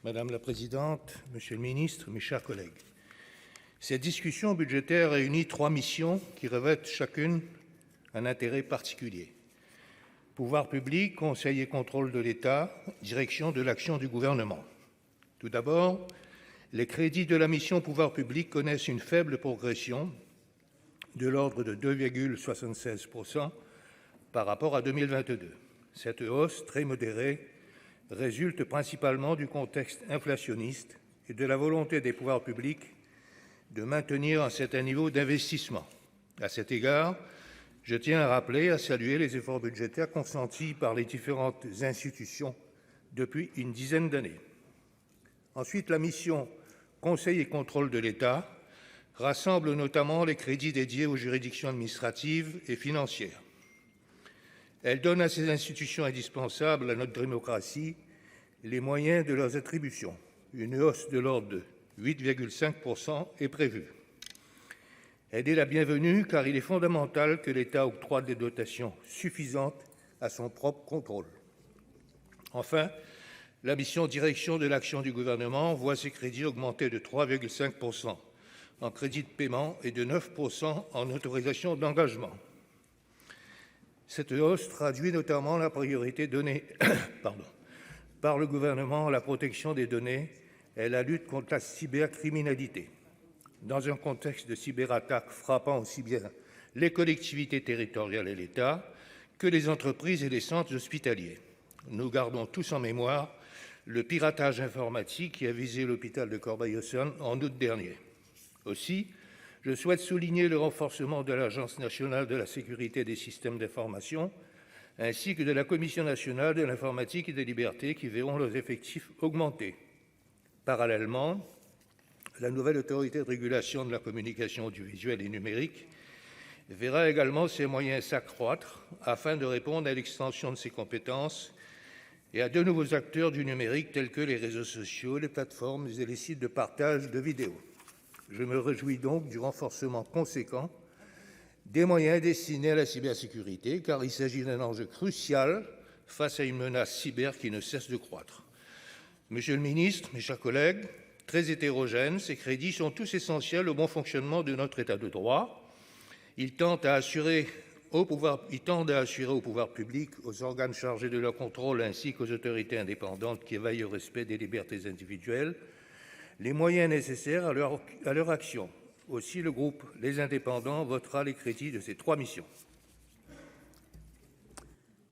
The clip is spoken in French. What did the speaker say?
Madame la présidente, monsieur le ministre, mes chers collègues, cette discussion budgétaire réunit trois missions qui revêtent chacune un intérêt particulier. Pouvoirs publics, conseil et contrôle de l'État, direction de l'action du gouvernement. Tout d'abord, les crédits de la mission Pouvoirs publics connaissent une faible progression de l'ordre de 2,76% par rapport à 2022. Cette hausse très modérée résulte principalement du contexte inflationniste et de la volonté des pouvoirs publics de maintenir un certain niveau d'investissement. À cet égard, je tiens à rappeler et à saluer les efforts budgétaires consentis par les différentes institutions depuis une dizaine d'années. Ensuite, la mission Conseil et contrôle de l'État rassemble notamment les crédits dédiés aux juridictions administratives et financières. Elle donne à ces institutions indispensables à notre démocratie les moyens de leurs attributions. Une hausse de l'ordre de 8,5% est prévue. Elle est la bienvenue car il est fondamental que l'État octroie des dotations suffisantes à son propre contrôle. Enfin, la mission Direction de l'action du gouvernement voit ses crédits augmenter de 3,5% en crédits de paiement et de 9% en autorisations d'engagement. Cette hausse traduit notamment la priorité donnée par le gouvernement à la protection des données et la lutte contre la cybercriminalité. Dans un contexte de cyberattaques frappant aussi bien les collectivités territoriales et l'État que les entreprises et les centres hospitaliers. Nous gardons tous en mémoire le piratage informatique qui a visé l'hôpital de Corbeil-Essonnes en août dernier. Aussi, je souhaite souligner le renforcement de l'Agence nationale de la sécurité des systèmes d'information ainsi que de la Commission nationale de l'informatique et des libertés qui verront leurs effectifs augmenter. Parallèlement, la nouvelle autorité de régulation de la communication audiovisuelle et numérique verra également ses moyens s'accroître afin de répondre à l'extension de ses compétences et à de nouveaux acteurs du numérique tels que les réseaux sociaux, les plateformes et les sites de partage de vidéos. Je me réjouis donc du renforcement conséquent des moyens destinés à la cybersécurité, car il s'agit d'un enjeu crucial face à une menace cyber qui ne cesse de croître. Monsieur le ministre, mes chers collègues, très hétérogènes, ces crédits sont tous essentiels au bon fonctionnement de notre État de droit. Ils tendent à assurer aux pouvoirs publics, aux organes chargés de leur contrôle ainsi qu'aux autorités indépendantes qui veillent au respect des libertés individuelles les moyens nécessaires à leur action. Aussi, le groupe Les Indépendants votera les crédits de ces trois missions.